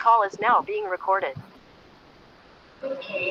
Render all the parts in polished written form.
call is now being recorded. Okay.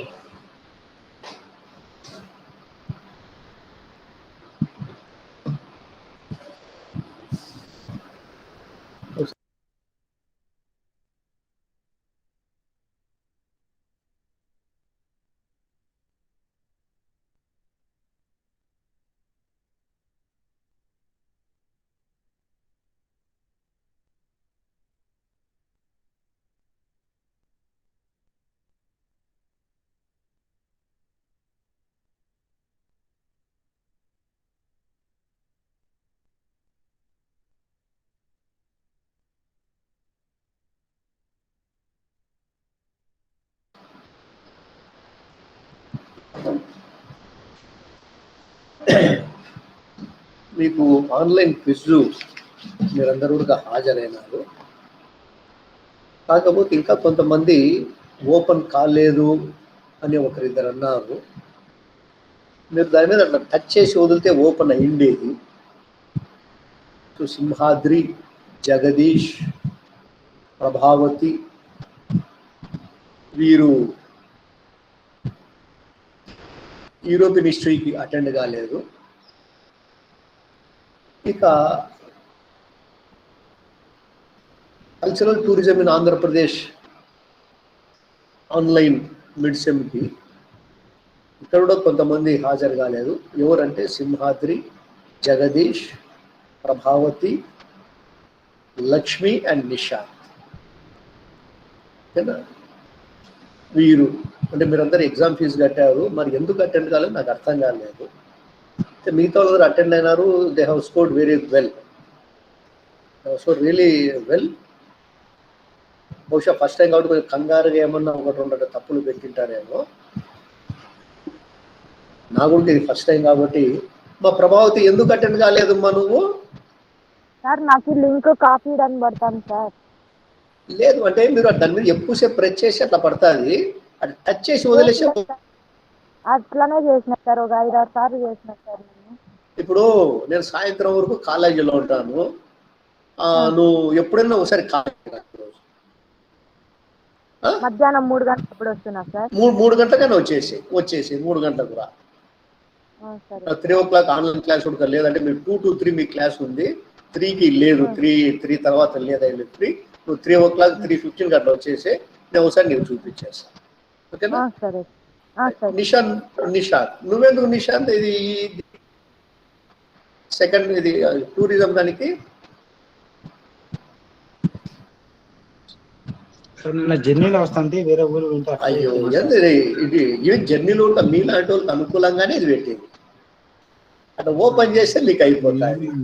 మీకు online quiz మీరందరూ కూడా హాజరైనారు. కాకపోతే ఇంకా కొంతమంది ఓపెన్ కాలేదు అని ఒకరిద్దరు అన్నారు. మీరు దాని మీద అట్లా టచ్ చేసి వదిలితే ఓపెన్ అయ్యిండేది. సింహాద్రి, జగదీష్, ప్రభావతి వీరు యూరోపియన్ హిస్టరీకి అటెండ్ కాలేదు. ఇక cultural tourism in Andhra Pradesh online మిడ్సెమ్కి ఇక్కడ కూడా కొంతమంది హాజరు కాలేదు. ఎవరంటే సింహాద్రి, జగదీష్, ప్రభావతి, లక్ష్మి అండ్ నిషాంత్. వీరు అంటే మీరందరూ ఎగ్జామ్ ఫీజు కట్టారు, మరి ఎందుకు అటెండ్ కాలేదు నాకు అర్థం కాలేదు. మిగతా వాళ్ళు అటెండ్ అయినారు. They have scored very well, so really well. బహుశా ఫస్ట్ టైం కాబట్టి కొంచెం కంగారుగా ఏమన్నా ఒకటి రెండు తప్పులు పెట్టింటారేమో. నా కూడా ఇది ఫస్ట్ టైం కాబట్టి. మా ప్రభావతి ఎందుకు అటెండ్ కాలేదమ్మా నువ్వు? సార్ నాకు లింక్ కాపీ అని పడతాను సార్. లేదు అంటే మీరు దాని మీద ఎక్కువసేపు ప్రెస్ చేసి అట్లా పడుతుంది, అది టచ్ చేసి వదిలేసి అట్లానే చేసిన సార్. ఒక 5-6 సార్లు చేసిన సార్. ఇప్పుడు నేను సాయంత్రం వరకు కాలేజీలో ఉంటాను. నువ్వు ఎప్పుడైనా ఒకసారి మధ్యాహ్నం 3 గంటలప్పుడు వస్తున్నా సార్. 3 గంటలకైనా వచ్చేసి 3 గంటలకు రా. 3 o'clock ఆన్లైన్ క్లాస్ ఉంటుంది, లేదంటే మీరు 2 to 3 మీ క్లాస్ ఉంది. 3కి లేదు, 3 తర్వాత లేదా 3. నువ్వు 3 o'clock 3:15 అట్లా వచ్చేసి నేను ఒకసారి నీకు చూపించేస్తాను. ఓకేనా? నిషాంత్ నువ్వెందుకు నిషాంత్ ఇది సెకండ్ ఇది టూరిజం దానికి? జర్నీలో వస్తుంది వేరే ఊరు. అయ్యో ఇది జర్నీలో ఉంటా మీలాంటి వాళ్ళకి అనుకూలంగానే ఇది పెట్టింది. అట్లా ఓపెన్ చేస్తే నీకు అయిపోతుంది.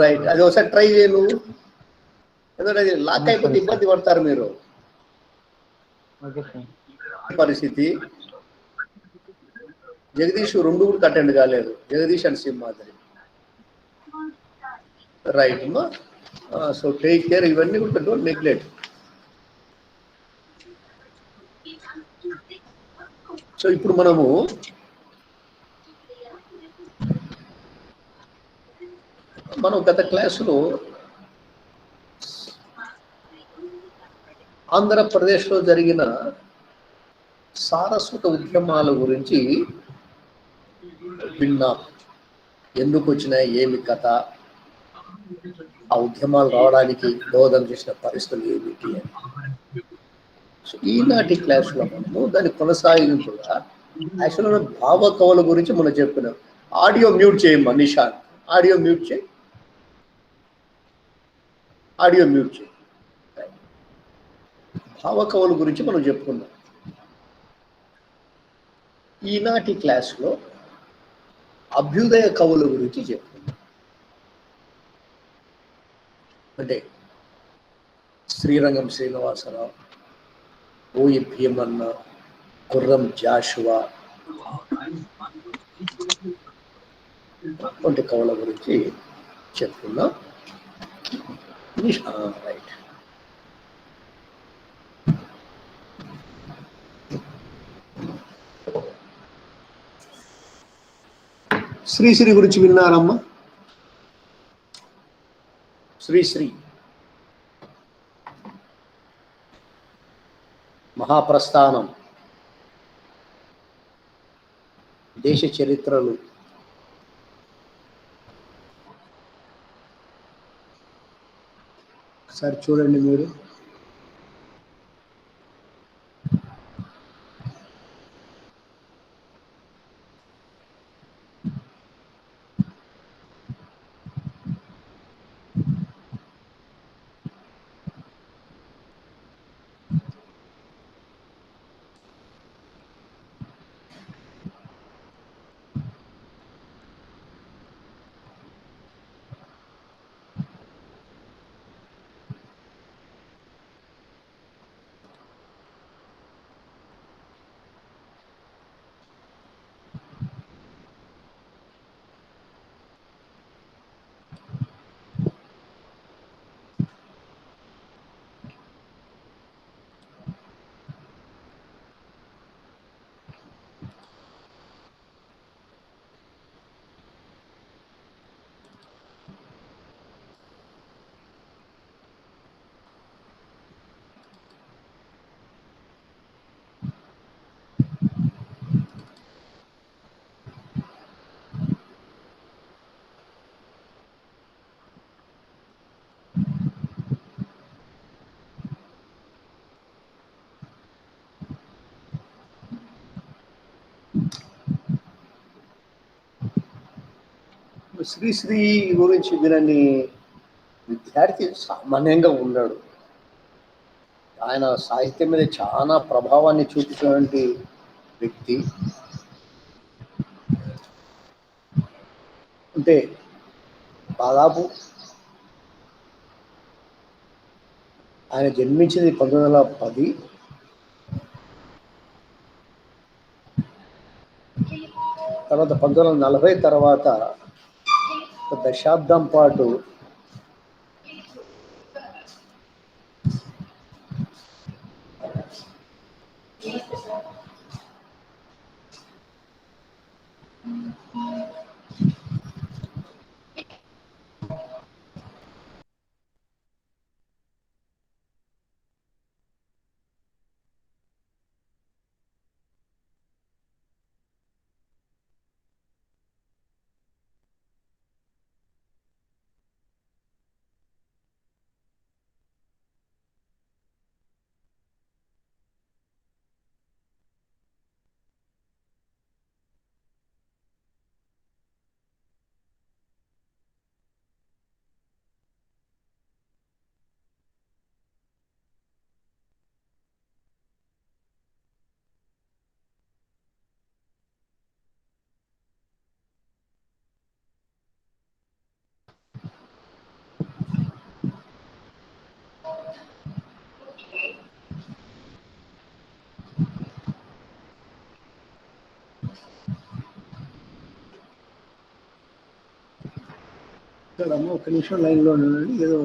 రైట్, అది ఒకసారి ట్రై చేయ. నువ్వు ఎందుకంటే అది లాక్ అయిపోతే ఇబ్బంది పడతారు మీరు. పరిస్థితి జగదీష్ 2 కూడా అటెండ్ కాలేదు, జగదీష్ అండ్ సింహాద్రి. రైట్ అమ్మా, సో టేక్ కేర్. ఇవన్నీ కూడా డోంట్ నెగ్లెక్ట్. సో ఇప్పుడు మనము గత క్లాసులో ఆంధ్రప్రదేశ్లో జరిగిన సారస్వత ఉద్యమాల గురించి విన్నా. ఎందుకు వచ్చినాయి, ఏమి కథ, ఆ ఉద్యమాలు రావడానికి దోహదం చేసిన పరిస్థితులు ఏమిటి అని. సో ఈనాటి క్లాసులో మనము దాన్ని కొనసాగింపుగా యాక్చువల్గా భావ కవుల గురించి మనం చెప్పుకున్నాం. ఆడియో మ్యూట్ చేయమ్మా నిషాంత్, ఆడియో మ్యూట్ చేయి, ఆడియో మ్యూట్ చేయి. భావ కవుల గురించి మనం చెప్పుకున్నాం. ఈనాటి క్లాసులో అభ్యుదయ కవుల గురించి చెప్పుకున్నాం. అంటే శ్రీరంగం శ్రీనివాసరావు, ఓయి భీమన్న, గుర్రం జాషువా వంటి కవుల గురించి చెప్పుకున్నాం. రైట్, శ్రీశ్రీ గురించి విన్నారమ్మా? శ్రీశ్రీ మహాప్రస్థానం, దేశ చరిత్రలు, ఒకసారి చూడండి మీరు. శ్రీశ్రీ గురించి వినని విద్యార్థి సామాన్యంగా ఉన్నాడు. ఆయన సాహిత్యం మీద చాలా ప్రభావాన్ని చూపించినటువంటి వ్యక్తి. అంటే దాదాపు ఆయన జన్మించింది 1910. తర్వాత 1940 తర్వాత ఒక దశాబ్దం పాటు ఒక నిమిషం లైన్లో ఉండండి. ఏదో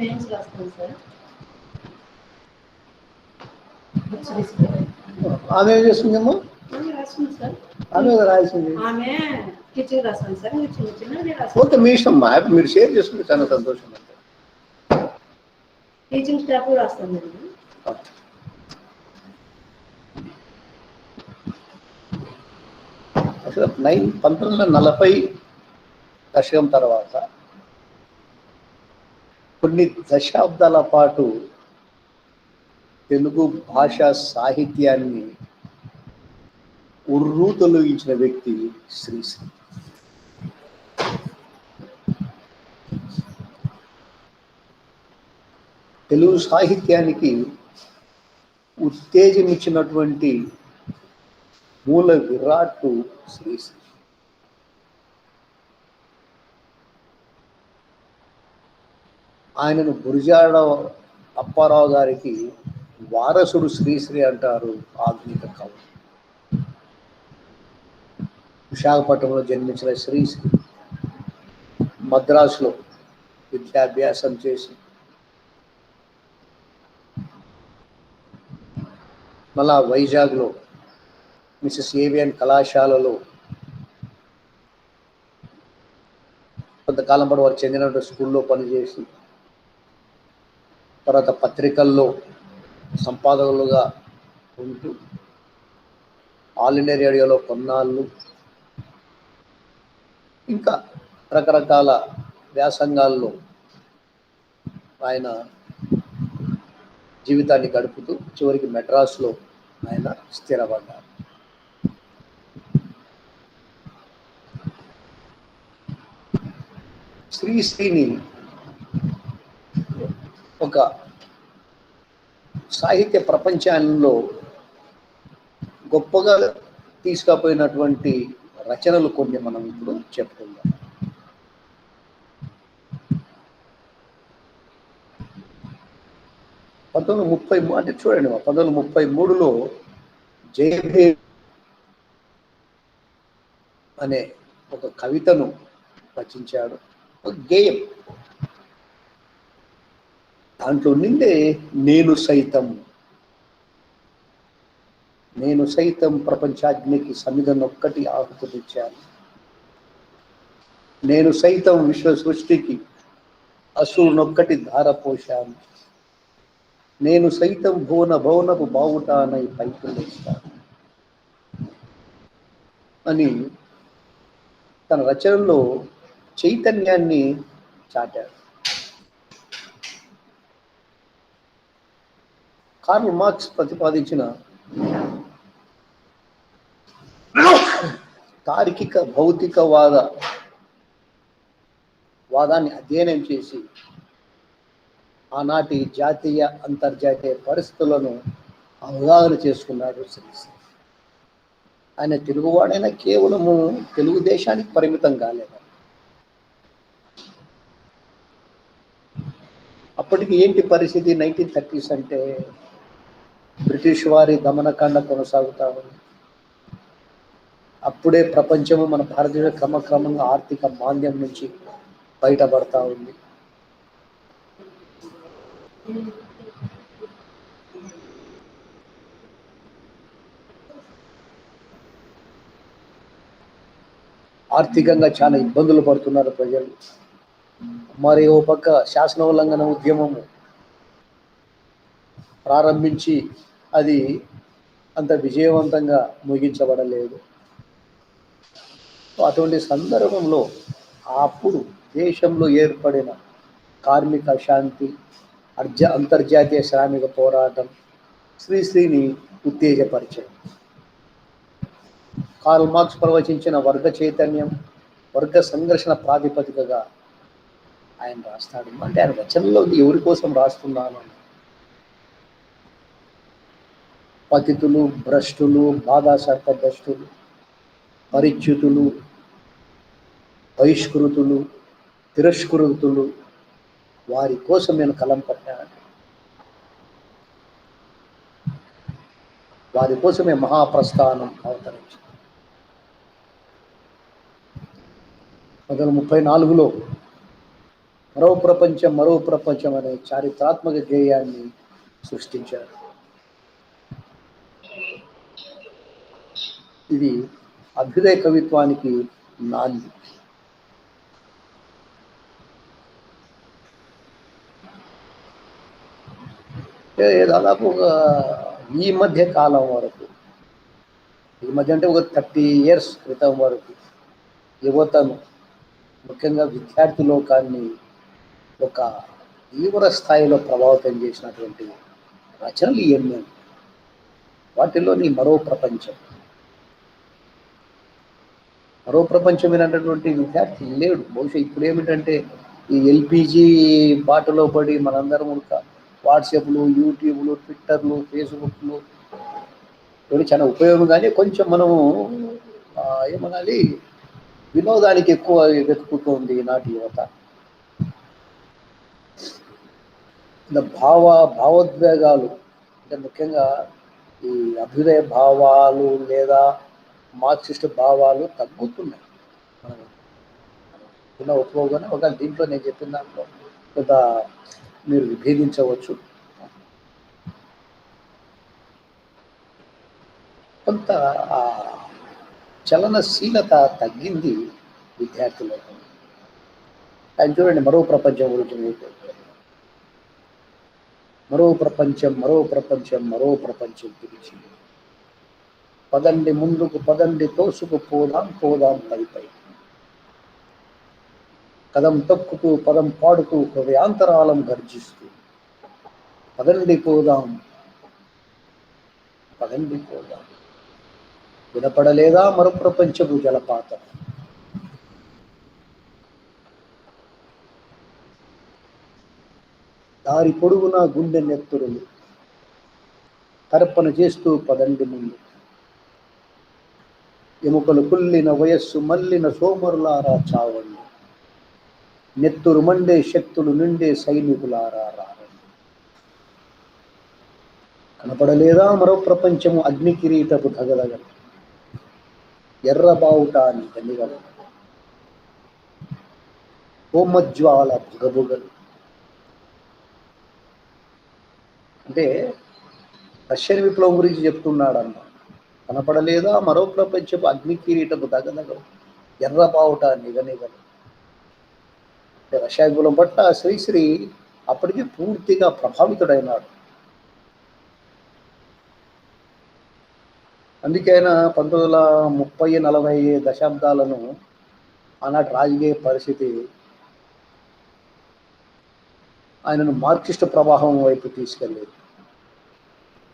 నేమ్స్ రాస్తాను సార్. ఆమె ఏం చేస్తుందమ్మా? రాస్తుంది సార్. ఆమె రాసింది. ఆమె టీచింగ్ రాస్తాను సార్. చిన్న చిన్న ఓకే, మీ ఇష్టం. మీరు షేర్ చేసుకుంటే చాలా సంతోషం. అంటే టీచింగ్ స్టాఫ్ రాస్తాను. అసలు 1940 దశకం తర్వాత కొన్ని దశాబ్దాల పాటు తెలుగు భాషా సాహిత్యాన్ని ఉర్రూతలూగించిన వ్యక్తి శ్రీశ్రీ. తెలుగు సాహిత్యానికి ఉత్తేజం ఇచ్చినటువంటి మూల విరాట్టు శ్రీశ్రీ. ఆయనను గురిజాడ అప్పారావు గారికి వారసుడు శ్రీశ్రీ అంటారు ఆధునిక కవులు. విశాఖపట్నంలో జన్మించిన శ్రీశ్రీ మద్రాసులో విద్యాభ్యాసం చేసి మళ్ళా వైజాగ్లో మిసెస్ ఏవియన్ కళాశాలలో కొంతకాలం పాటు వారు చెందిన స్కూల్లో పనిచేసి తర్వాత పత్రికల్లో సంపాదకులుగా ఉంటూ ఆల్ ఇండియా రేడియోలో కొన్నాళ్ళు ఇంకా రకరకాల వ్యాసంగాల్లో ఆయన జీవితాన్ని గడుపుతూ చివరికి మెడ్రాస్లో ఆయన స్థిరపడ్డారు. శ్రీశ్రీని ఒక సాహిత్య ప్రపంచంలో గొప్పగా తీసుకుపోయినటువంటి రచనలు కొన్ని మనం ఇప్పుడు చెప్పుకుందాం. 1930 అంటే చూడండి 1933లో జయభేరి అనే ఒక కవితను రచించాడు, ఒక గేయం. దాంట్లో నిండే నేను సైతం ప్రపంచాగ్నికి సమిధనొక్కటి ఆహుతిచ్చాను, నేను సైతం విశ్వ సృష్టికి అసూనొక్కటి ధారపోశాను, నేను సైతం భువనపు బావుటానై పైకి లేస్తాను అని తన రచనల్లో చైతన్యాన్ని చాటాడు. కార్ల్ మార్క్స్ ప్రతిపాదించిన తార్కిక వాదాన్ని అధ్యయనం చేసి ఆనాటి జాతీయ అంతర్జాతీయ పరిస్థితులను అవగాహన చేసుకున్నాడు శ్రీశ్రీ. ఆయన తెలుగువాడైనా కేవలము తెలుగుదేశానికి పరిమితం కాలేదు. అప్పటికి ఏంటి పరిస్థితి? 1930s అంటే బ్రిటిష్ వారి దమనకాండ కొనసాగుతా ఉంది. అప్పుడే ప్రపంచము మన భారతదేశం క్రమక్రమంగా ఆర్థిక మాంద్యం నుంచి బయటపడతా ఉంది. ఆర్థికంగా చాలా ఇబ్బందులు పడుతున్నారు ప్రజలు. మరి ఓ పక్క శాసన ఉల్లంఘన ఉద్యమము ప్రారంభించి అది అంత విజయవంతంగా ముగించబడలేదు. అటువంటి సందర్భంలో అప్పుడు దేశంలో ఏర్పడిన కార్మిక అశాంతి, అంతర్జాతీయ శ్రామిక పోరాటం శ్రీశ్రీని ఉత్తేజపరిచాయి. కార్ల్ మార్క్స్ ప్రవచించిన వర్గ చైతన్యం, వర్గ సంఘర్షణ ప్రాతిపదికగా ఆయన రాస్తాడు. అంటే ఆయన రచనలో ఎవరి కోసం రాస్తున్నాను? పతితులు, భ్రష్టులు, బాధాసర్ప భ్రష్టులు, పరిచ్యుతులు, బహిష్కృతులు, తిరస్కృతులు, వారి కోసం నేను కలం పట్టాను. వారి కోసమే మహాప్రస్థానం అవతరించింది. 1934లో మరో ప్రపంచం అనే చారిత్రాత్మక గేయాన్ని సృష్టించారు. ఇది అభ్యుదయ కవిత్వానికి నాంది. దాదాపు ఈ మధ్య కాలం వరకు, ఈ మధ్య అంటే ఒక 30 years క్రితం వరకు యువతను, ముఖ్యంగా విద్యార్థి లోకాన్ని ఒక తీవ్ర స్థాయిలో ప్రభావితం చేసినటువంటి రచనలు ఇవన్నీ. వాటిలోని మరో ప్రపంచం వినటువంటి విద్యార్థి లేడు. బహుశా ఇప్పుడు ఏమిటంటే ఈ ఎల్పిజి బాటలో పడి మనందరం వాట్సాప్లు, యూట్యూబ్లు, ట్విట్టర్లు, ఫేస్బుక్లు ఇవి చాలా ఉపయోగం. కానీ కొంచెం మనము ఏమనాలి, వినోదానికి ఎక్కువ వెతుకుతుంది ఈనాటి యువత. భావోద్వేగాలు అంటే ముఖ్యంగా ఈ అభ్యుదయ భావాలు లేదా మార్క్సిస్ట్ భావాలు తగ్గుతున్నాయి. ఉన్న ఒప్పుకోగానే ఒక దీంట్లో నేను చెప్పిన దాంట్లో కొంత మీరు విభేదించవచ్చు. కొంత ఆ చలనశీలత తగ్గింది విద్యార్థులకు. ఆయన చూడండి, మరో ప్రపంచం గురించి మీకు మరో ప్రపంచం గురించి పదండి ముందుకు, పదండి తోసుకు పోదాం పై కదం తొక్కుతూ, పదం పాడుతూ, హృదయాంతరాలం గర్జిస్తూ పదండి పోదాం. వినపడలేదా మరో ప్రపంచపు జలపాతం? దారి పొడుగున గుండె నెత్తురులు తర్పణ చేస్తూ పదండి ముందు. ఎముకలు కుల్లిన వయస్సు మల్లిన సోమరులారా చావండి. నెత్తురు మండే శక్తులు నిండే సైనికులారా రారండి. కనపడలేదా మరో ప్రపంచము అగ్ని కిరీటపు తగలగలు, ఎర్రబావుటాని గనిగలు, హోమజ్వాల బుగబుగలు. అంటే రష్యన్ విప్లవం గురించి చెప్తున్నాడన్న. కనపడలేదా మరో ప్రపంచపు అగ్ని కిరీటపు తగదగలు, ఎర్రబావుట నిగనిగలు. అంటే రష్యా విప్లవం పట్ల శ్రీశ్రీ అప్పటికి పూర్తిగా ప్రభావితుడైనాడు. అందుకే ఆయన 1930-40 దశాబ్దాలను ఆనాటి రాజకీయ పరిస్థితి ఆయనను మార్క్సిస్ట్ ప్రవాహం వైపు తీసుకెళ్ళేది.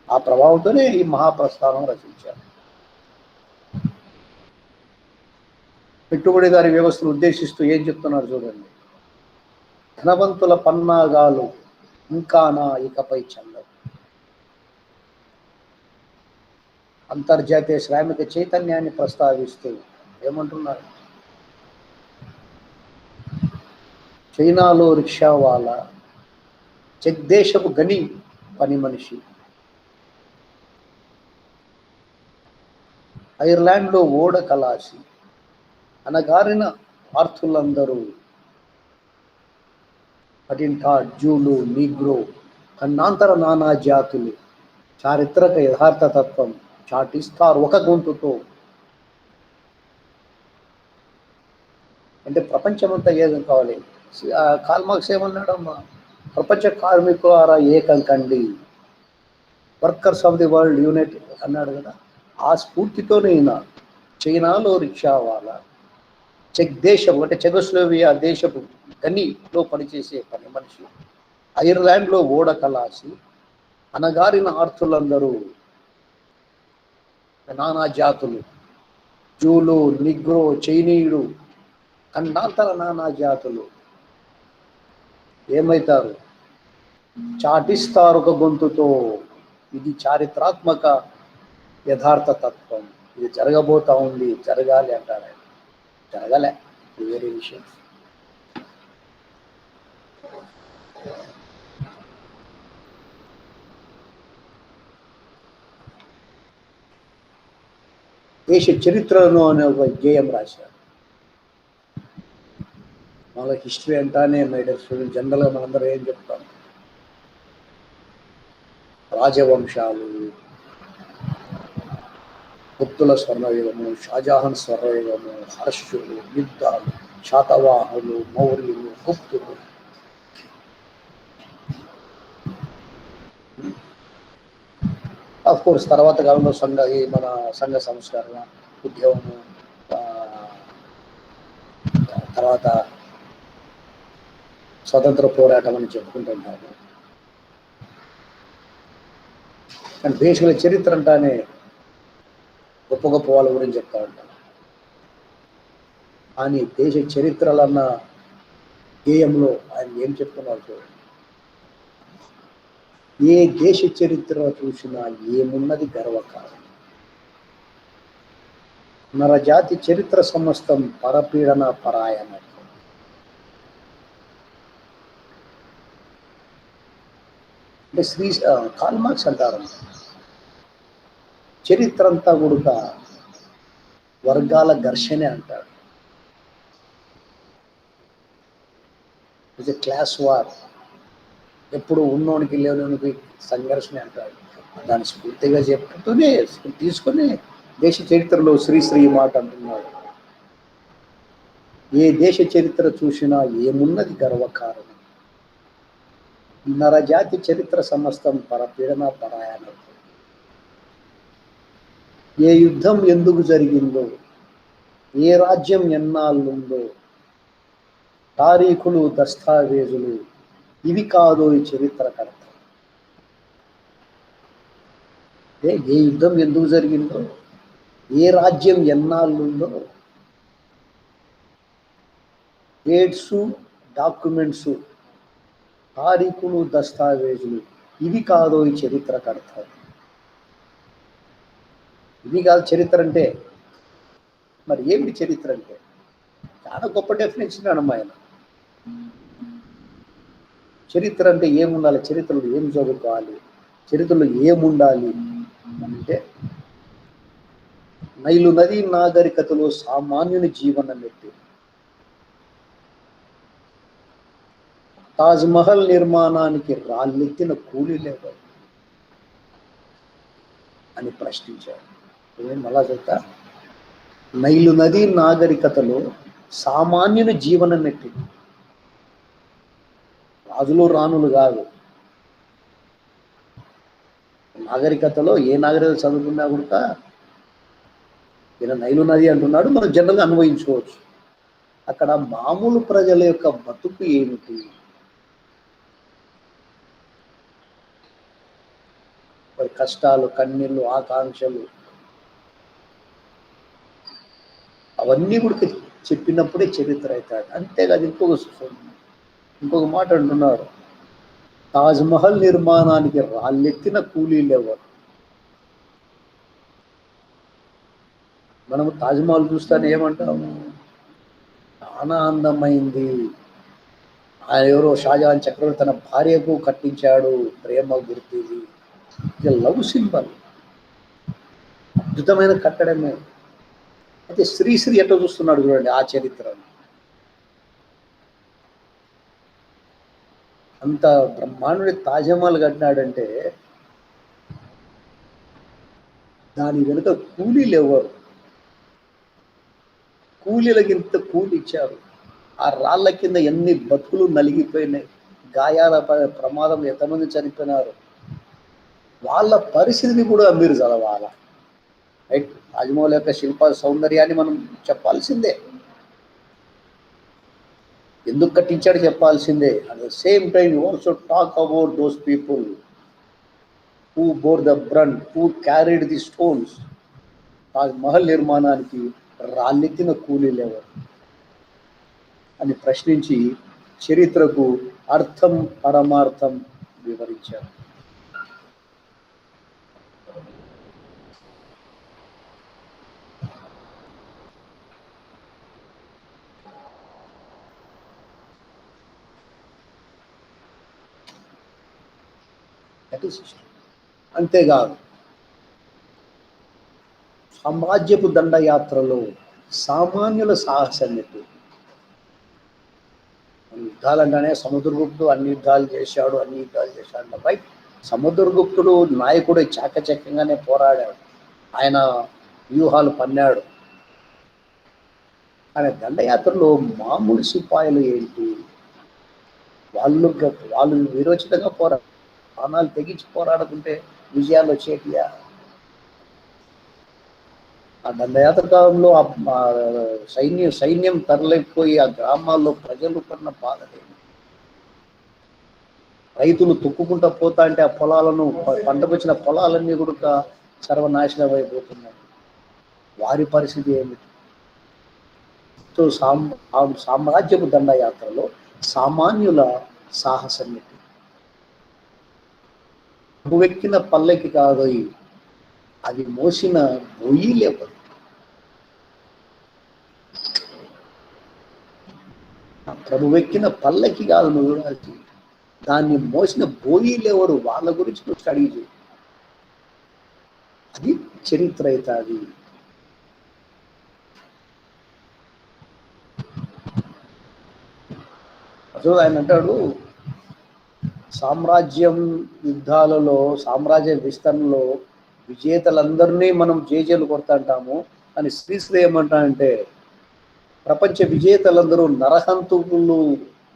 ఆ ప్రభావంతోనే ఈ మహాప్రస్థానం రచించారు. పెట్టుబడిదారి వ్యవస్థను ఉద్దేశిస్తూ ఏం చెప్తున్నారు చూడండి. ధనవంతుల పన్నాగాలు ఇంకా నా ఇకపై చల్లవు. అంతర్జాతీయ శ్రామిక చైతన్యాన్ని ప్రస్తావిస్తూ ఏమంటున్నారు? చైనాలో రిక్షావాలా, చెక్ దేశపు గని పని మనిషి, ఐర్లాండ్లో ఓడ కలాసి, అనగారిన ఆర్థులందరూ, అటింటాడ్, జూలు, నీగ్రో, ఖండాంతర నానా జాతులు చారిత్రక యథార్థ తత్వం చాటిస్తారు ఒక గొంతుతో. అంటే ప్రపంచమంతా ఏదో కావాలి. కార్ల్ మార్క్స్ ఏమన్నాడమ్మా? ప్రపంచ కార్మికులారా ఏకం కండి, workers of the world unite అన్నాడు కదా. ఆ స్ఫూర్తితోనే ఈయన చైనాలో రిక్షావాలా, చెక్ దేశం అంటే చెగోస్లోవియా దేశపు గనిలో పనిచేసే పని మనిషి, ఐర్లాండ్లో ఓడ కలాసి, అనగారిన ఆర్థులందరూ నానా జాతులు, జూలు, నిగ్రో, చైనీయుడు, ఖండాంతర నానా జాతులు ఏమైతారు? చాటిస్తారు ఒక గొంతుతో. ఇది చారిత్రాత్మక యథార్థ తత్వం. ఇది జరగబోతా ఉంది, జరగాలి అంటారు. జరగలే, ఇది వేరే విషయం. దేశ చరిత్రను అనే ఒక గేయం రాశారు. మళ్ళీ హిస్టరీ అంటానే మేడర్ స్టూడెంట్ జనరల్గా మనందరం ఏం చెప్తాం? రాజవంశాలు, గుప్తుల స్వర్ణయుగము, షాజహాన్ స్వర్ణయుగము, హర్షులు, యుద్ధాలు, శాతవాహనులు, మౌర్యులు, గుప్తులు. ఆఫ్ కోర్స్ తర్వాత కాలంలో మన సంఘ సంస్కరణ ఉద్యమము, తర్వాత స్వతంత్ర పోరాటం అని చెప్పుకుంటుంటారు. కానీ దేశాల చరిత్ర అంటానే గొప్ప గొప్ప వాళ్ళ గురించి చెప్తా ఉంటాను. కానీ దేశ చరిత్రలన్న గేయంలో ఆయన ఏం చెప్తున్నారు చూడండి. ఏ దేశ చరిత్ర చూసినా ఏమున్నది గర్వకారణం. నరజాతి చరిత్ర సమస్తం పరపీడన పరాయణ. అంటే కార్ల్ మార్క్స్ అంటారు, చరిత్ర అంతా కూడా వర్గాల ఘర్షణే అంటాడు. It's a class war. ఎప్పుడు ఉన్నోనికి లేనోనికి సంఘర్షణ అంటాడు. దాన్ని స్ఫూర్తిగా చెప్తూనే తీసుకొని దేశ చరిత్రలో శ్రీశ్రీ మాట అంటున్నాడు, ఏ దేశ చరిత్ర చూసినా ఏమున్నది గర్వకారణం, నరజాతి చరిత్ర సమస్తం పరపీడన పరాయణం. ఏ యుద్ధం ఎందుకు జరిగిందో, ఏ రాజ్యం ఎన్నాళ్ళుందో, తారీఖులు దస్తావేజులు ఇవి కాదో ఈ చరిత్ర కర్త. ఏ యుద్ధం ఎందుకు జరిగిందో, ఏ రాజ్యం ఎన్నాళ్ళుందో, డేట్సు, డాక్యుమెంట్స్, తారీఖులు దస్తావేజులు ఇవి కాదో ఈ చరిత్ర కర్త. ఇవి కాదు చరిత్ర అంటే. మరి ఏమిటి చరిత్ర అంటే? చాలా గొప్ప డెఫినేషన్ ఆయన. చరిత్ర అంటే ఏముండాలి, చరిత్రలో ఏం చదువుకోవాలి, చరిత్రలో ఏముండాలి అంటే, నైలు నది నాగరికతలో సామాన్యుని జీవనం ఎట్టి, తాజ్మహల్ నిర్మాణానికి రాళ్ళెత్తిన కూలీలేవారు అని ప్రశ్నించారు. మళ్ళా చెప్తా, నైలు నది నాగరికతలో సామాన్యుని జీవనం ఎట్టి, రాజులు రాణులు కాదు. నాగరికతలో ఏ నాగరికత చదువుకున్నా కూడా ఈయన నైలు నది అంటున్నాడు, మనం జనరల్గా అన్వయించుకోవచ్చు. అక్కడ మామూలు ప్రజల యొక్క బతుకు ఏమిటి, వారి కష్టాలు, కన్నీళ్ళు, ఆకాంక్షలు అవన్నీ కూడా చెప్పినప్పుడే చరిత్ర అవుతుంది. అంతేకాదు ఇంకొక మాట అంటున్నారు, తాజ్మహల్ నిర్మాణానికి రాళ్ళెత్తిన కూలీలు ఎవరు. మనము తాజ్మహల్ చూస్తానే ఏమంటాము, చాలా అందమైంది, ఆయన ఎవరో షాజహాన్ చక్రవర్తి తన భార్యకు కట్టించాడు, ప్రేమ గుర్తిది, ఇది లవ్ సింబల్, అద్భుతమైన కట్టడమే. అయితే శ్రీశ్రీ ఎట్లా చూస్తున్నాడు చూడండి ఆ చరిత్రను. అంత బ్రహ్మాండుడి తాజ్మహల్ కట్టినాడంటే దాని వెనుక కూలీలు ఎవరు, కూలీలకి ఇంత కూలి ఇచ్చారు, ఆ రాళ్ళ కింద ఎన్ని బతుకులు నలిగిపోయినాయి, గాయాల ప్రమాదం ఎంతమంది చనిపోయినారు, వాళ్ళ పరిస్థితిని కూడా మీరు చదవాల. రైట్, తాజ్మహల్ యొక్క శిల్ప సౌందర్యాన్ని మనం చెప్పాల్సిందే, ఎందుకు కట్టించాడు చెప్పాల్సిందే. At the same time you also talk about those people who bore the brunt, who carried the stones. Taj Mahal నిర్మాణానికి రాళ్ళెత్తిన కూలీలు ఎవరు అని ప్రశ్నించి చరిత్రకు అర్థం పరమార్థం వివరించారు. అంతేకాదు, సామ్రాజ్యపు దండయాత్రలో సామాన్యుల సాహసాన్ని, యుద్ధాలంటేనే సముద్రగుప్తుడు అన్ని యుద్ధాలు చేశాడు, రైట్. సముద్రగుప్తుడు నాయకుడు చాకచక్యంగానే పోరాడాడు, ఆయన వ్యూహాలు పన్నాడు. కానీ దండయాత్రలో మామూలు సిపాయిలు ఏంటి, వాళ్ళు విరోచితంగా ప్రాణాలు తెగించి పోరాడుకుంటే విజయాలు వచ్చేటియా? ఆ దండయాత్ర కాలంలో సైన్యం తరలిపోయి ఆ గ్రామాల్లో ప్రజలు పడిన బాధలేమి, రైతులు తొక్కుకుంటా పోతా అంటే ఆ పొలాలను, పంటకొచ్చిన పొలాలన్నీ కూడా సర్వనాశనం అయిపోతున్నాయి, వారి పరిస్థితి ఏమిటి? సో సామ్రాజ్యపు దండయాత్రలో సామాన్యుల సాహసం ఏమిటి? ప్రభువెక్కిన పల్లెకి కాదు, అది మోసిన బొయ్యిలెవరు? ప్రభువెక్కిన పల్లెకి కాదు నువ్వు చూడాల్సి, దాన్ని మోసిన బోయిలెవరు, వాళ్ళ గురించి నువ్వు స్టడీ చేయి. అది చరిత్ర అవుతుంది. ఆయన అంటాడు, సామ్రాజ్యం యుద్ధాలలో, సామ్రాజ్య విస్తరణలో విజేతలందరినీ మనం జేజేలు కొడతాంటాము అని శ్రీశ్రీ ఏమంటానంటే, ప్రపంచ విజేతలందరూ నరహంతుకులు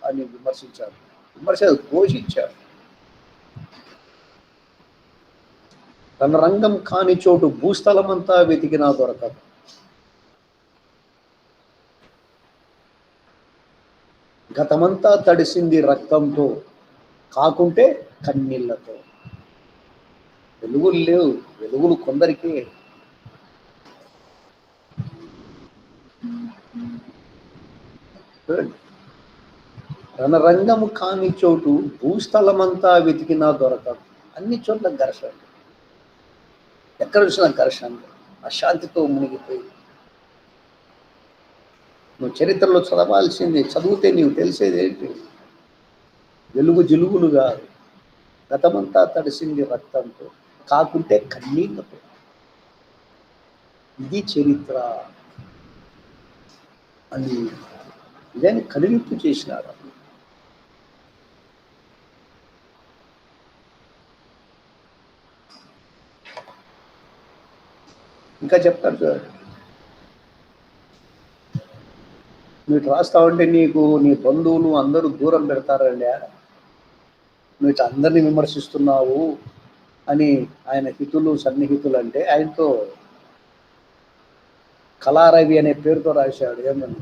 అని విమర్శించారు. విమర్శ ఘోషించారు. తన రంగం కాని చోటు భూస్థలమంతా వెతికినా దొరకదు. గతమంతా తడిసింది రక్తంతో, కాకుంటే కన్నీళ్లతో. వెలుగులు లేవు, వెలుగులు కొందరికే. రణరంగము కాని చోటు భూస్థలమంతా వెతికినా దొరకదు. అన్ని చోట్ల ఘర్షణ, ఎక్కడ చూసినా ఘర్షణ, అశాంతితో మునిగిపోయి. నువ్వు చరిత్రలో చదవాల్సింది, చదివితే నీవు తెలిసేది ఏంటి? వెలుగు జిలుగులు కాదు, గతమంతా తడిసింది రక్తంతో, కాకుంటే కన్నీళ్లతో. ఇది చరిత్ర అని ఇదని కనువిప్పు చేసినారు. ఇంకా చెప్తారు చూడండి, నువ్వు ఇటు రాస్తావంటే నీకు నీ బంధువులు అందరూ దూరం పెడతారండి, నువ్వు ఇటు అందరినీ విమర్శిస్తున్నావు అని ఆయన హితులు సన్నిహితులు అంటే ఆయనతో కళారవి అనే పేరుతో రాశాడు. ఏమని?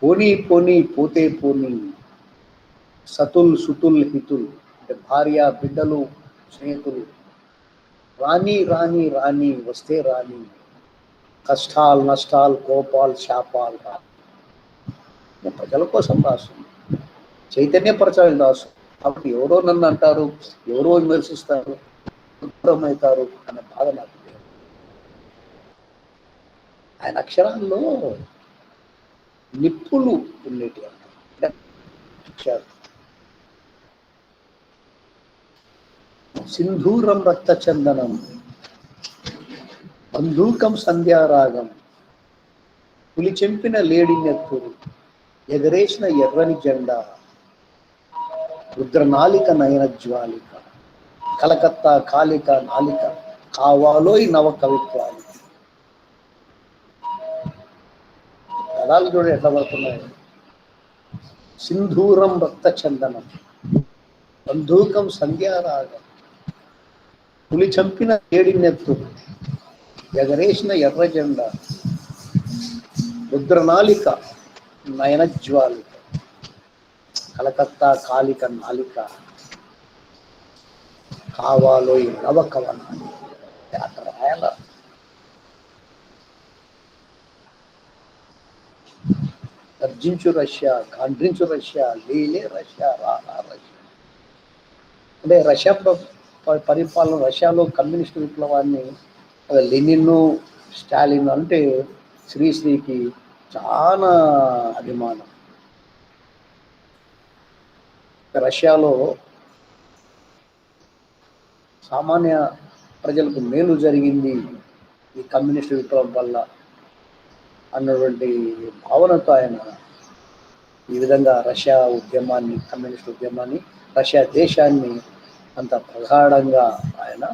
పోనీ పోనీ పోతే పోనీ, సతుల్ సుతుల్ హితుల్ అంటే భార్య బిడ్డలు స్నేహితులు, రాణి రాణి రాణి వస్తే రాణి, కష్టాలు నష్టాలు కోపాలు శాపాలు రా. ప్రజల కోసం రాస్తుంది, చైతన్యపరచాలని రాస్తుంది. కాబట్టి ఎవరో నన్ను అంటారు, ఎవరో విమర్శిస్తారు, దూరం అవుతారు అనే బాధ నాకు లేదు. ఆయన అక్షరాల్లో నిప్పులు ఉండేటి అంటారు. సింధూరం రక్త చందనం, బంధూకం సంధ్యారాగం, పులి చెంపిన లేడి నెత్తురు, ఎగరేసిన ఎర్రని జెండా, రుద్రనాలిక నయన జ్వాలిక, కలకత్తా కాలిక నాలిక, కావాలోయ్ నవ కవిత్వాలు. పదాలు చూడ ఎట్లా పడుతున్నాయి. సింధూరం రక్త చందనం, బంధూకం సంధ్యారాగం, పులి చంపిన ఏడి నెత్తు, ఎగరేసిన ఎర్ర జెండా, రుద్రనాలిక నయనజ్వాలిక, కలకత్తా కాలిక నాలిక, కావాలోయ్ నవ కవనాలి. అక్కడ రాయాల. గర్జించు రష్యా, గాండ్రించు రష్యా, లేలే రష్యా, రారా రష్యా. అంటే రష్యా పరిపాలన, రష్యాలో కమ్యూనిస్టు విప్లవాన్ని లెనిన్ స్టాలిన్ అంటే శ్రీశ్రీకి చాలా అభిమానం. రష్యాలో సామాన్య ప్రజలకు మేలు జరిగింది ఈ కమ్యూనిస్టు విప్లవం వల్ల అన్నటువంటి భావనతో ఆయన ఈ విధంగా రష్యా ఉద్యమాన్ని, కమ్యూనిస్టు ఉద్యమాన్ని, రష్యా దేశాన్ని అంత ప్రగాఢంగా ఆయన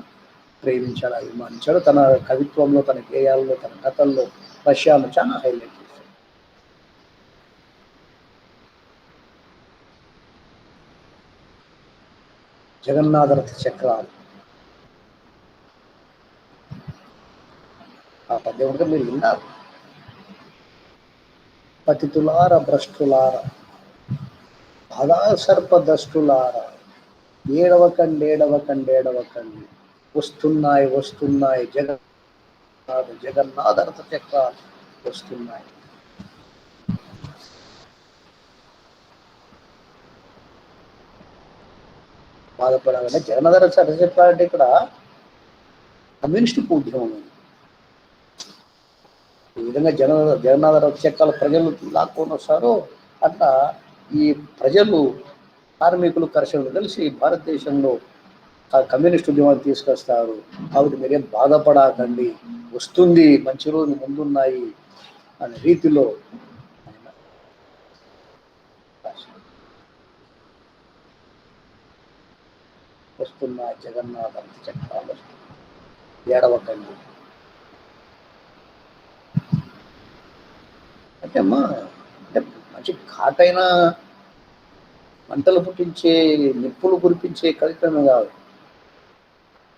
ప్రేమించాడు, అభిమానించాడు. తన కవిత్వంలో, తన గేయాల్లో, తన కథల్లో రష్యాను చాలా హైలైట్ చేశాడు. జగన్నాథరథ చక్రాలు ఆ పద్యం కూడా మీరు విన్నారు. పతితులార భ్రష్టులార, బాధా సర్పదష్టులార, ఏడవకండి వస్తున్నాయి వస్తున్నాయి జగన్నాథరథ చక్రాలు వస్తున్నాయి. బాధపడాలంటే జగన్నాథరథ చక్రాలు అంటే ఇక్కడ కమ్యూనిస్టు ఉద్యమం. ఈ విధంగా జగన్నాథరథ చక్రాలు ప్రజలు లాక్కొని వస్తారో అట్లా ఈ ప్రజలు, కార్మికులు, కర్షకులు కలిసి భారతదేశంలో కమ్యూనిస్ట్ ఉద్యమాన్ని తీసుకొస్తారు. కాబట్టి మీరేం బాధపడకండి, వస్తుంది, మంచి రోజులు ముందున్నాయి అనే రీతిలో వస్తున్న జగన్నాథ చక్రాలు ఏడవకండి అంటే అమ్మా, అంటే మంచి ఘాటైన మంటలు పుట్టించే నిప్పులు కురిపించే కవిత్వమే కాదు,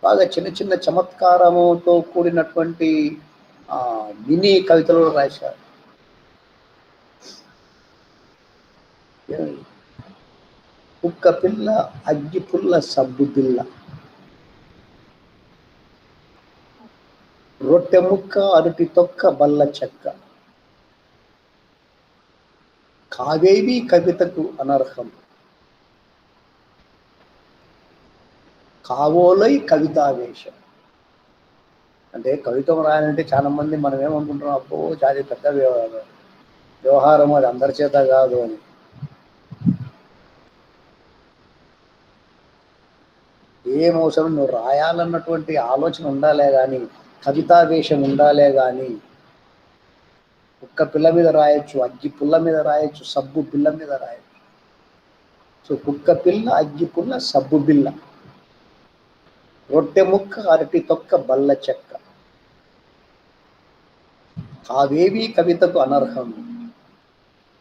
బాగా చిన్న చిన్న చమత్కారముతో కూడినటువంటి మినీ కవితలు రాశారు. కుక్క పిల్ల అగ్గి పుల్ల సబ్బు పిల్ల, రొట్టె ముక్క అరటి తొక్క బల్ల చెక్క, కావేవి కవితకు అనర్హం, కావోలై కవితావేశం. అంటే కవిత్వం రాయాలంటే చాలా మంది మనం ఏమనుకుంటున్నాం, అబ్బో చాలా పెద్ద వ్యవహారం, అది అందరి చేత కాదు అని. ఏం అవసరం, నువ్వు రాయాలన్నటువంటి ఆలోచన ఉండాలే కానీ, కవితావేశం ఉండాలే కానీ. కుక్క పిల్ల మీద రాయొచ్చు, అగ్గి పుల్ల మీద రాయొచ్చు, సబ్బు బిల్ల మీద రాయొచ్చు. సో కుక్క పిల్ల అగ్గి పుల్ల సబ్బు బిల్ల, రొట్టె ముక్క అరటి తొక్క బల్ల చెక్క, కావేవి కవితకు అనర్హం,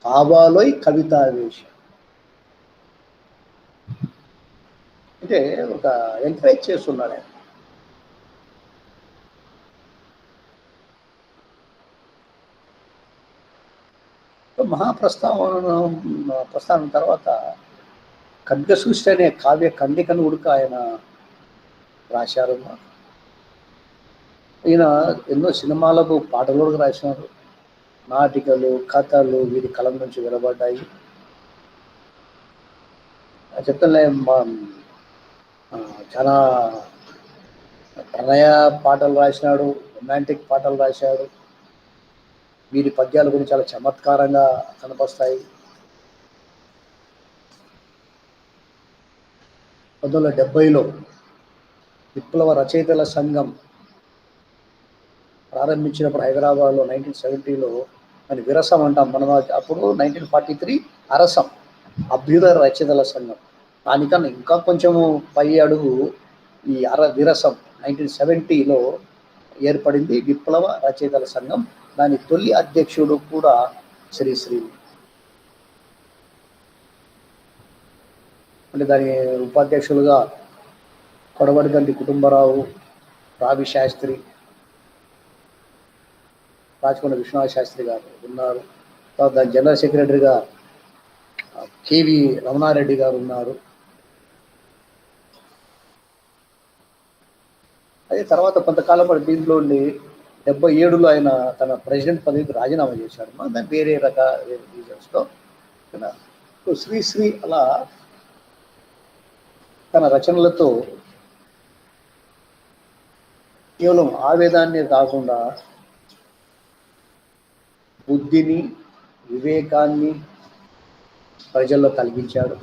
కావాలోయ్ కవితావేశం. అంటే ఒక ఎంకరేజ్ చేస్తున్నాడు ఆయన. ప్రస్థానం తర్వాత ఖడ్గసృష్టి అనే కావ్య ఖండికను ఉడక ఆయన రాశారు. ఈయన ఎన్నో సినిమాలకు పాటలు కూడా రాసినారు, నాటికలు కథలు వీరి కలం నుంచి వెలువడ్డాయి. చెప్తానులే, చాలా ప్రణయ పాటలు రాసినాడు, రొమాంటిక్ పాటలు రాశాడు. వీరి పద్యాల గురించి చాలా చమత్కారంగా కనపస్తాయి. 1970లో విప్లవ రచయితల సంఘం ప్రారంభించినప్పుడు హైదరాబాద్లో 1970లో అని విరసం అంటాం మనం. అప్పుడు 1943 అరసం, అభ్యుదయ రచయితల సంఘం. దానికన్నా ఇంకా కొంచెము పై అడుగు ఈ విరసం 1970లో ఏర్పడింది విప్లవ రచయితల సంఘం. దాని తొలి అధ్యక్షుడు కూడా శ్రీశ్రీ. అంటే దాని ఉపాధ్యక్షులుగా కొడవటిగంటి కుటుంబరావు, రావి శాస్త్రి, రాచకొండ విశ్వనాథ శాస్త్రి గారు ఉన్నారు. తర్వాత దాని జనరల్ సెక్రటరీగా కేవి రమణారెడ్డి గారు ఉన్నారు. అదే తర్వాత కొంతకాలం పాటు దీంట్లో ఉండి 77లో ఆయన తన ప్రెసిడెంట్ పదవికి రాజీనామా చేశాడు. దాని వేరే రకాల రీజన్స్తో. శ్రీశ్రీ అలా తన రచనలతో కేవలం ఆవేదాన్ని కాకుండా బుద్ధిని, వివేకాన్ని ప్రజల్లో కలిగించాడు.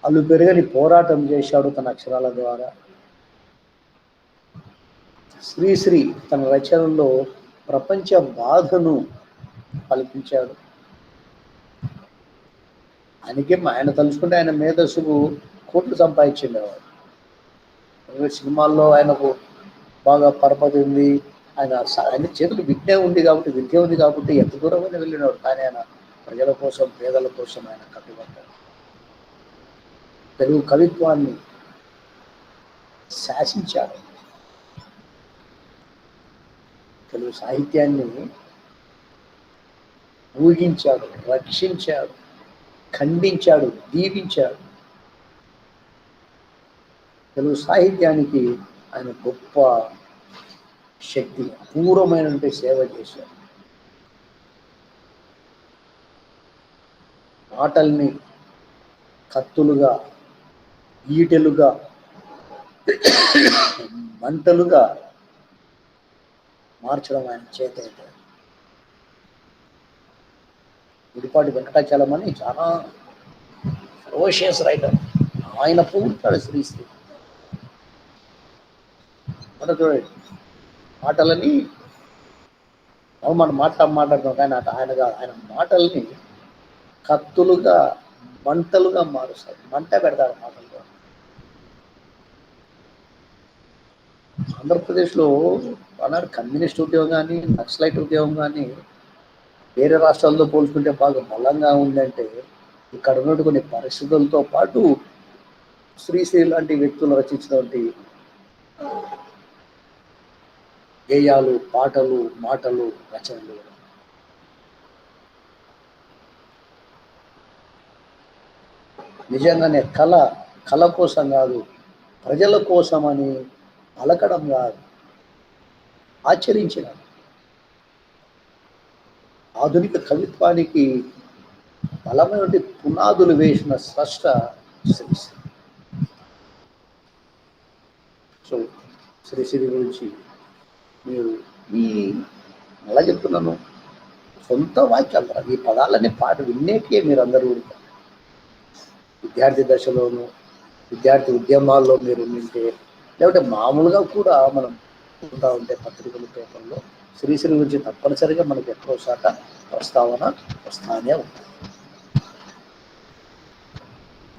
అల్లు పెరగని పోరాటం చేశాడు తన అక్షరాల ద్వారా. శ్రీశ్రీ తన రచనల్లో ప్రపంచ బాధను కల్పించాడు. ఆయన తలుచుకుంటే ఆయన మేధస్సుకు కోట్లు సంపాదించేవాడు. సినిమాల్లో ఆయనకు బాగా పరపతి ఉంది, ఆయన చేతులు విద్య ఉంది కాబట్టి ఎంత దూరమైనా వెళ్ళినాడు. కానీ ఆయన ప్రజల కోసం, పేదల కోసం ఆయన కట్టుబడ్డాడు. తెలుగు కవిత్వాన్ని శాసించాడు, తెలుగు సాహిత్యాన్ని ఊహించాడు, రక్షించాడు, ఖండించాడు, దీవించాడు. తెలుగు సాహిత్యానికి ఆయన గొప్ప శక్తి, అపూర్వమైనటువంటి సేవ చేశాడు. మాటల్ని కత్తులుగా, ఈటెలుగా, మంటలుగా మార్చడం ఆయన చేత అయితే. గుడిపాటి వెంకటాచలం అని చాలా ఫెరోషియస్ రైటర్, ఆయన పూర్తాడు శ్రీశ్రీ. చూడండి, మాటలని మనం మాట్లాడుతున్నాం కానీ ఆయన మాటల్ని కత్తులుగా మంటలుగా మారుస్తాడు, మంట పెడతాడు మాటల్లో. ఆంధ్రప్రదేశ్లో ఆనాడు కమ్యూనిస్ట్ ఉద్యోగం కానీ నక్సలైట్ ఉద్యోగం కానీ వేరే రాష్ట్రాలతో పోల్చుకుంటే బాగా బలంగా ఉందంటే ఇక్కడ ఉన్నటువంటి కొన్ని పరిస్థితులతో పాటు శ్రీశ్రీ లాంటి వ్యక్తులు రచించినటువంటి గేయాలు, పాటలు, మాటలు, రచనలు. నిజంగానే కళ కోసం కాదు, ప్రజల కోసమని పలకడం కాదు, ఆచరించిన ఆధునిక కవిత్వానికి బలమైనటువంటి పునాదులు వేసిన స్రష్ట శ్రీశ్రీ. సో శ్రీశ్రీ గురించి మీరు అలా చెప్తున్నాను, సొంత వాక్యాలు ఈ పదాలన్నీ పాట విన్నేకే మీరు అందరూ విద్యార్థి దశలోను విద్యార్థి ఉద్యమాల్లో మీరు ఉంటే, లేకపోతే మామూలుగా కూడా మనం చూస్తూ ఉంటే పత్రికలు, పేపర్లో శ్రీశ్రీ గురించి తప్పనిసరిగా మనకి ఎక్కడో శాఖ ప్రస్తావన వస్తానే ఉంటుంది.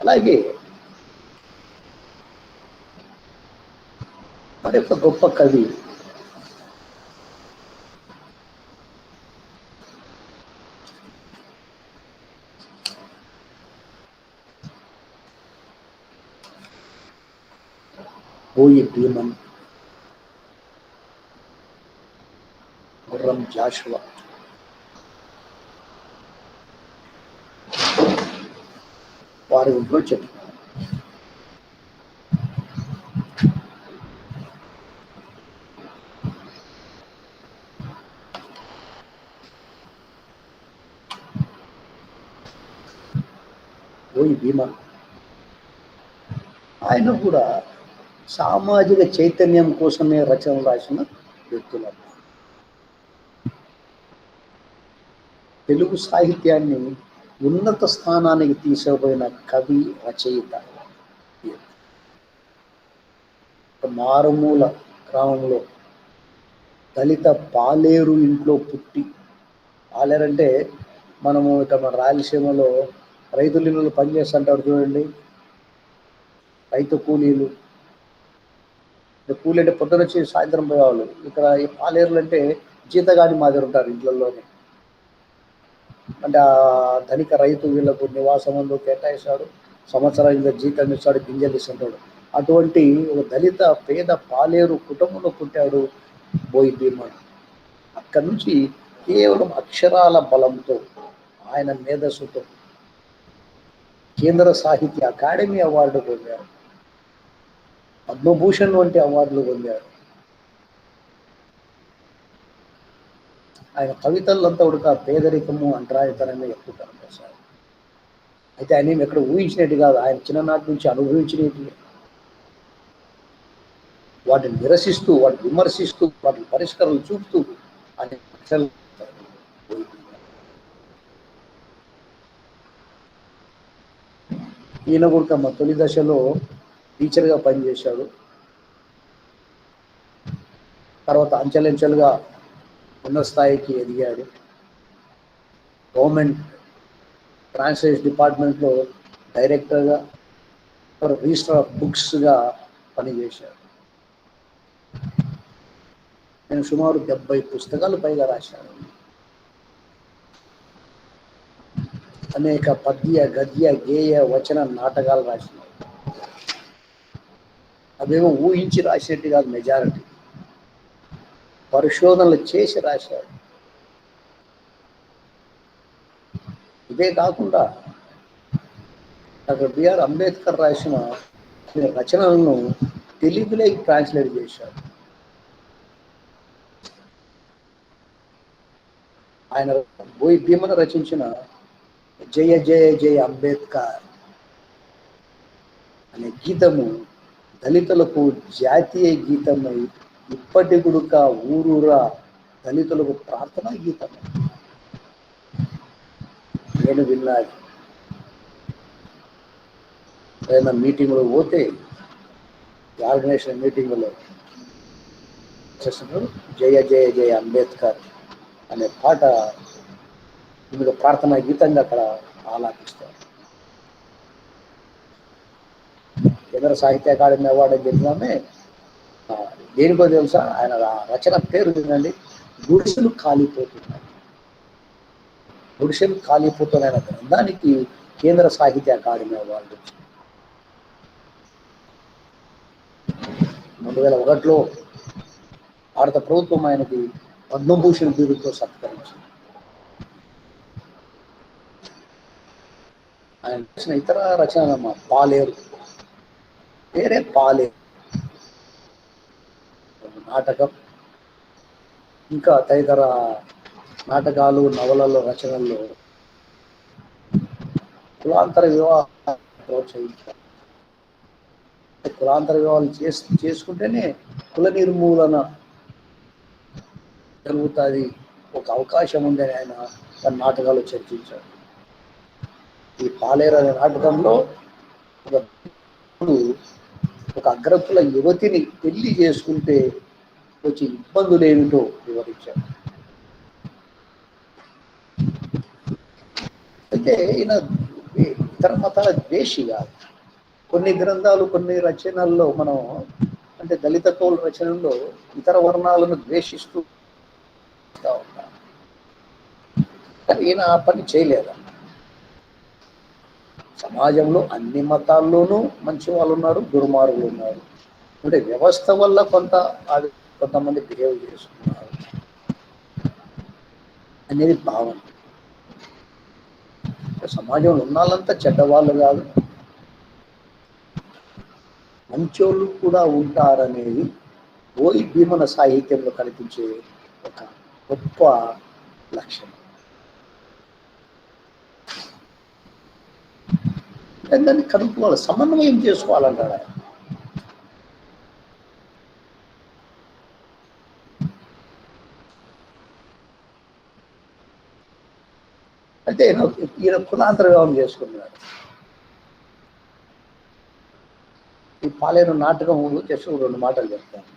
అలాగే మరి ఒక గొప్ప కవి బోయి భీమన్, గుర్రం జాషువా, వారి గురించి చెప్తున్నారు. బోయి భీమన్ ఆయన కూడా సామాజిక చైతన్యం కోసమే రచనలు రాసిన వ్యక్తులు. తెలుగు సాహిత్యాన్ని ఉన్నత స్థానానికి తీసుకుపోయిన కవి, రచయిత. మారుమూల గ్రామంలో దళిత పాలేరు ఇంట్లో పుట్టి, పాలేరు అంటే మనము ఇక మన రాయలసీమలో రైతుల ఇళ్ళు పనిచేస్తుంటారు చూడండి, రైతు కూలీలు. కూలి అంటే పొద్దున వచ్చి సాయంత్రం పోయేవాళ్ళు. ఇక్కడ ఈ పాలేరులు అంటే జీతగాని మాదిరి ఉంటారు ఇంట్లలోనే. అంటే ఆ ధనిక రైతు వీళ్ళకు నివాసంలో కేటాయిస్తాడు, సంవత్సరానికి జీతం ఇస్తాడు, గింజలు ఇస్తుంటాడు. అటువంటి ఒక దళిత పేద పాలేరు కుటుంబంలో పుట్టాడు బోయి భీమన్. అక్కడి నుంచి కేవలం అక్షరాల బలంతో, ఆయన మేధస్సుతో కేంద్ర సాహిత్య అకాడమీ అవార్డు పొందారు, పద్మభూషణ్ వంటి అవార్డులు పొందారు. ఆయన కవితలంతా ఉడక పేదరికము, అంటరానితనమే ఎక్కువ కనిపిస్తారు. అయితే ఆయన ఎక్కడ ఊహించినట్టు కాదు, ఆయన చిన్ననాటి నుంచి అనుభవించినట్టు. వాటిని నిరసిస్తూ, వాటిని విమర్శిస్తూ, వాటిని పరిష్కారాలు చూపుతూ ఆయన ఈయన కూడా మా తొలి దశలో టీచర్గా పనిచేశాడు. తర్వాత అంచెలంచెలుగా ఉన్నత స్థాయికి ఎదిగాడు. గవర్నమెంట్ ట్రాన్స్లేషన్ డిపార్ట్మెంట్లో డైరెక్టర్గా, రిజిస్టర్ ఆఫ్ బుక్స్గా పనిచేశాడు. నేను సుమారు 70 పుస్తకాలు పైగా రాశాను. అనేక పద్య, గద్య, గేయ, వచన నాటకాలు రాసినాడు. అవేమో ఊహించి రాసినట్టు కాదు, మెజారిటీ పరిశోధనలు చేసి రాశాడు. ఇదే కాకుండా డాక్టర్ బిఆర్ అంబేద్కర్ రాసిన రచనలను తెలుగులోకి ట్రాన్స్లేట్ చేశాడు. ఆయన బోయి భీమన్ రచించిన జయ జయ జయ అంబేద్కర్ అనే గీతము దళితులకు జాతీయ గీతమై ఇప్పటి గుడుక ఊరూరా దళితులకు ప్రార్థనా గీతం. నేను విన్నాను, ఏదైనా మీటింగ్లో పోతే, ఆర్గనైజేషన్ మీటింగ్లో చేస్తున్నారు జయ జయ జయ అంబేద్కర్ అనే పాట ఇందులో ప్రార్థనా గీతంగా అక్కడ ఆలాపిస్తారు. కేంద్ర సాహిత్య అకాడమీ అవార్డు అని చెప్పినామే దేనికో తెలుసా, ఆయన రచన పేరు వినండి, గుడిసెలు కాలిపోతున్నాయి. గుడిసెలు కాలిపోతున్న గ్రంథానికి కేంద్ర సాహిత్య అకాడమీ అవార్డు 2001లో భారత ప్రభుత్వం ఆయనకి పద్మభూషణ్ బిరుదుతో సత్కరించింది. ఆయన రాసిన ఇతర రచన పాలేరు, పేరే పాలేరు నాటకం, ఇంకా తదితర నాటకాలు, నవలల్లో, రచనల్లో కులాంతర వివాహాలు ప్రోత్సహించారు. కులాంతర వివాహాలు చేసుకుంటేనే కుల నిర్మూలన జరుగుతుంది, ఒక అవకాశం ఉందని ఆయన తన నాటకాలు చర్చించాడు. ఈ పాలేరు అనే నాటకంలో ఒక అగ్రకుల యువతిని పెళ్లి చేసుకుంటే వచ్చి ఇబ్బందులు ఏమిటో వివరించాడు. అయితే ఈయన ఇతర మతాల ద్వేషి కాదు. కొన్ని గ్రంథాలు, కొన్ని రచనల్లో మనం అంటే దళిత కవుల రచనల్లో ఇతర వర్ణాలను ద్వేషిస్తూ ఉంటాం. కానీ ఈయన ఆ పని చేయలేదు. సమాజంలో అన్ని మతాల్లోనూ మంచి వాళ్ళు ఉన్నారు, దుర్మార్గులు ఉన్నారు. అంటే వ్యవస్థ వల్ల కొంతమంది బిహేవ్ చేస్తున్నారు అనేది భావన. సమాజంలో ఉన్నాళ్ళంతా చెడ్డవాళ్ళు కాదు, మంచోళ్ళు కూడా ఉంటారనేది ఓయి భీమన సాహిత్యంలో కనిపించే ఒక గొప్ప లక్షణం. దాన్ని కనుక్కోవాలి, సమన్వయం చేసుకోవాలంటాడు ఆయన. అంటే ఈయన కులాంతర వివాహం చేసుకున్నాడు. ఈ పాలేరు నాటకం జస్ట్ 2 మాటలు చెప్తాను.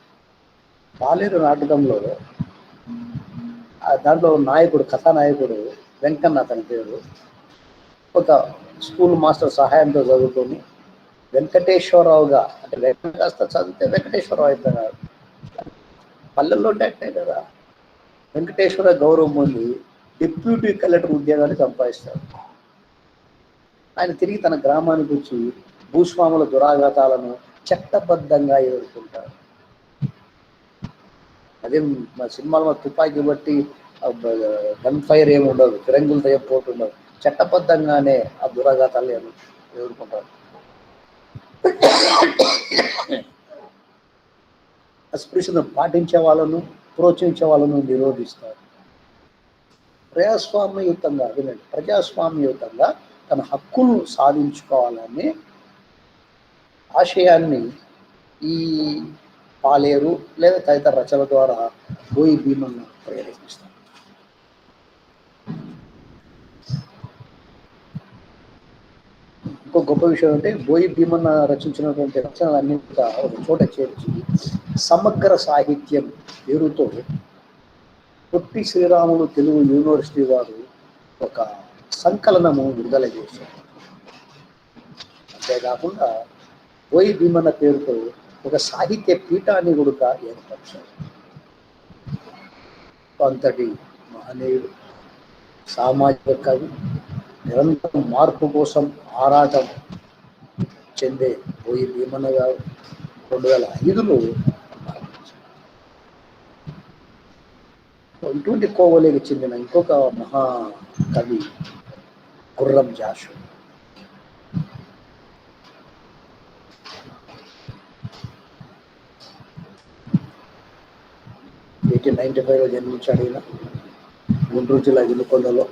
పాలేరు నాటకంలో దాంట్లో నాయకుడు, కథానాయకుడు వెంకన్న అతని పేరు, ఒక స్కూల్ మాస్టర్ సహాయంతో చదువుకొని వెంకటేశ్వరరావుగా, అంటే వెంకట కాస్త చదివితే వెంకటేశ్వరరావు అవుతున్నాడు. పల్లెల్లో అంటే కదా, వెంకటేశ్వర గౌరవం పొంది డిప్యూటీ కలెక్టర్ ఉద్యోగాన్ని సంపాదిస్తాడు. ఆయన తిరిగి తన గ్రామానికి వచ్చి భూస్వాముల దురాఘాతాలను చట్టబద్ధంగా ఎదుర్కొంటాడు. అదే మా సినిమాలో తుపాకీ బట్టి గన్ ఫైర్ ఏమి ఉండదు, ఫిరంగులతో ఏం పోతుండదు, చట్టబద్ధంగానే ఆ దురాఘాతాలు ఎదుర్కొంటారు. అస్పృశ్యతను పాటించే వాళ్ళను, ప్రోత్సహించే వాళ్ళను నిరోధిస్తారు. ప్రజాస్వామ్యయుతంగా తన హక్కులు సాధించుకోవాలనే ఆశయాన్ని ఈ పాలేరు లేదా తదితర రచనల ద్వారా బోయి భీమన్న ప్రేరేపిస్తారు. ఇంకో గొప్ప విషయం అంటే బోయి భీమన్న రచించినటువంటి రచనలన్నీ కూడా ఒక చోట చేర్చి సమగ్ర సాహిత్యం పేరుతో పొట్టి శ్రీరాములు తెలుగు యూనివర్సిటీ వారు ఒక సంకలనము విడుదల చేశారు. అంతేకాకుండా బోయి భీమన్న పేరుతో ఒక సాహిత్య పీఠాన్ని కూడా ఏర్పరిచారు. అంతటి మహనీయుడు, సామాజిక కవి, నిరంతరం మార్పు కోసం ఆరాటం చెందే బోయి భీమన్న గారు 2005లో ఇటువంటి కోవలేకి చెందిన ఇంకొక మహాకవి గుర్రం జాషు. ఎయిటీన్ 95లో జన్మించాడు. ఈయన గుంటూరు జిల్లా వినుకొండలో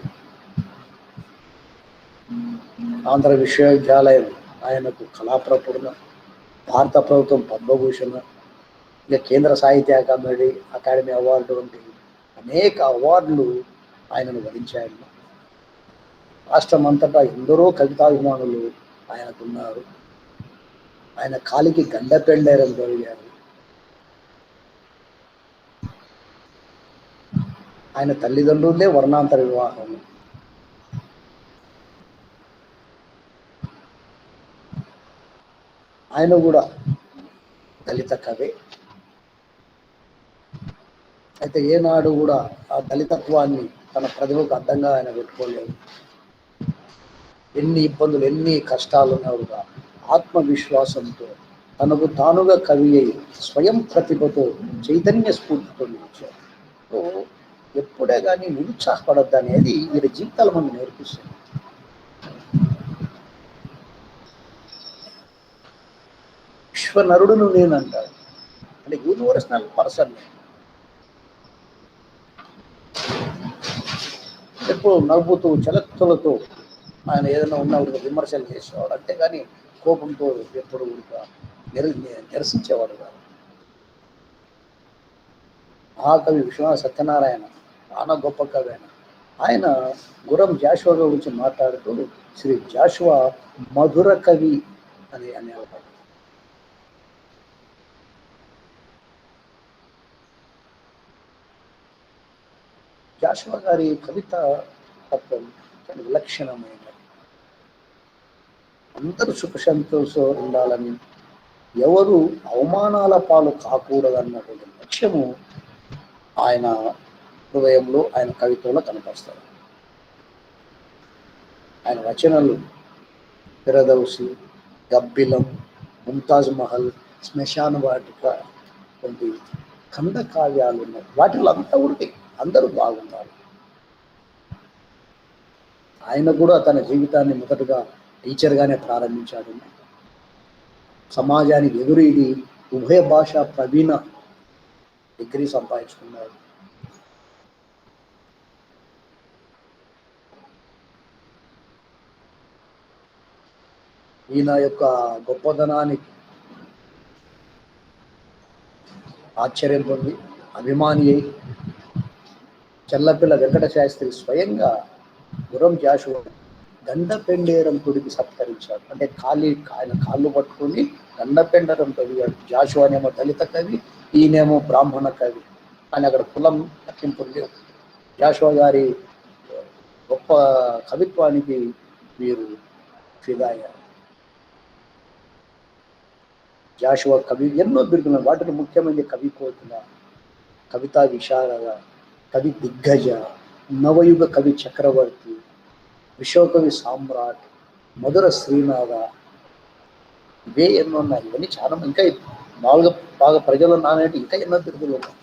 ఆంధ్ర విశ్వవిద్యాలయం ఆయనకు కళాప్రపూర్ణ, భారత ప్రభుత్వం పద్మభూషణ, ఇంకా కేంద్ర సాహిత్య అకాడమీ అవార్డు వంటి అనేక అవార్డులు ఆయనను వరించాయి. రాష్ట్రం అంతటా ఎందరో కవితాభిమానులు ఆయనకున్నారు. ఆయన కాలికి గండపెండేరం జరిగారు. ఆయన తల్లిదండ్రులే వర్ణాంతర వివాహం. ఆయన కూడా దళిత కవే. అయితే ఏనాడు కూడా ఆ దళితత్వాన్ని తన ప్రతిభకు అడ్డంగా ఆయన పెట్టుకోలేదు. ఎన్ని ఇబ్బందులు, ఎన్ని కష్టాలు ఉన్నా కూడా ఆత్మవిశ్వాసంతో తనకు తానుగా కవి అయి స్వయం ప్రతిభతో చైతన్య స్ఫూర్తితో నిలిచారు. సో ఎప్పుడే కానీ నిరుత్సాహపడద్దు అనేది వీరి జీవితాలు మనం నేర్పిస్తుంది. విశ్వనరుడును నేనంటాడు, అంటే యూనివర్సల్ పర్సన్. ఎప్పుడు నవ్వుతూ చలత్తులతో ఆయన ఏదైనా ఉన్నప్పుడు విమర్శలు చేసేవాడు, అంతేగాని కోపంతో ఎప్పుడు నిరసించేవాడు కాదు. మహాకవి విశ్వనాథ సత్యనారాయణ చాలా గొప్ప కవి. ఆయన గురం జాషువా గురించి మాట్లాడుతూ శ్రీ జాషువా మధుర కవి అని అనేవాడు. జాషువా గారి కవిత తత్వం చాలా విలక్షణమైనది. అందరూ సుఖ సంతోషం ఉండాలని, ఎవరు అవమానాల పాలు కాకూడదన్నటువంటి లక్ష్యము ఆయన హృదయంలో, ఆయన కవిత్వంలో కనపరుస్తారు. ఆయన రచనలు ఫిరదౌసి, గబ్బిలం, ముంతాజ్ మహల్, శ్మశాన వాటిక వంటి ఖండ కావ్యాలు ఉన్నాయి. వాటిలో అంతా ఉంటాయి, అందరూ బాగున్నారు. ఆయన కూడా తన జీవితాన్ని మొదటగా టీచర్గానే ప్రారంభించాడు. సమాజానికి ఎదురు ఇది ఉభయ భాష ప్రవీణ డిగ్రీ సంపాదించుకున్నాడు. ఈయన యొక్క గొప్పదనానికి ఆశ్చర్యం పొంది అభిమాని అయి చెల్లపిల్ల వెంకట శాస్త్రి స్వయంగా గురం జాషువా గండపెండేరం తొడిగి సత్కరించాడు. అంటే ఆయన కాళ్ళు పట్టుకొని గండపెండరం తొడిగాడు. జాషువా అనేమో దళిత కవి, ఈయనేమో బ్రాహ్మణ కవి అని అక్కడ కులం లెక్కింపులు లేవు. జాషువా గారి గొప్ప కవిత్వానికి మీరు ఫిదాయ్యారు. జాషువా కవి ఎన్నో బిరుదులు, వాటిలో ముఖ్యమైన కవి కోకిల, కవితా విశారద, కవి దిగ్గజ, నవయుగ కవి చక్రవర్తి, విశ్వకవి సామ్రాట్, మధుర శ్రీనాథ, ఇవే ఎన్నో ఉన్నాయి. ఇవన్నీ చాలా ఇంకా బాగా ప్రజలు నానేటి ఇంకా ఎన్నో బిరుదులు ఉన్నాయి.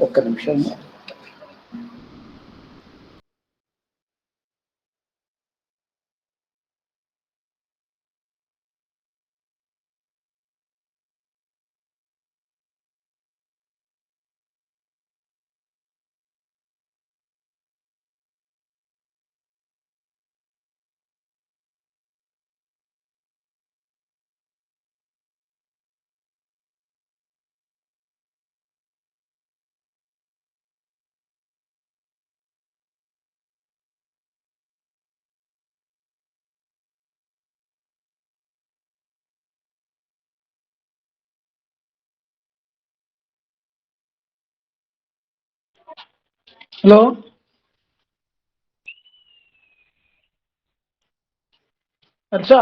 ఒక్క నిమిషం. హలో అచ్చా,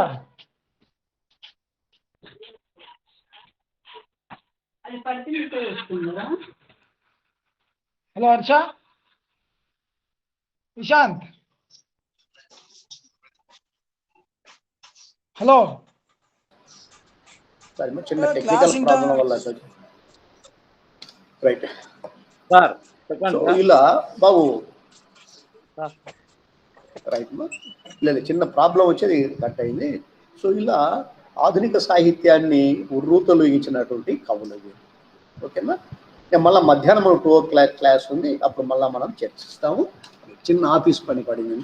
హలో హర్ష, విశాంత్, హలో. చిన్న టెక్నికల్ ప్రాబ్లం వల్ల రైట్ సార్ చెప్పండి. ఇలా బాబు రైట్ లేదు, చిన్న ప్రాబ్లం వచ్చేది కట్ అయింది. సో ఇలా ఆధునిక సాహిత్యాన్ని ఉర్రూతలూగించినటువంటి కవులు. ఓకేనా, మళ్ళీ మధ్యాహ్నం 2 o'clock క్లాస్ ఉంది, అప్పుడు మళ్ళీ మనం చర్చిస్తాము. చిన్న ఆఫీస్ పని పడింది.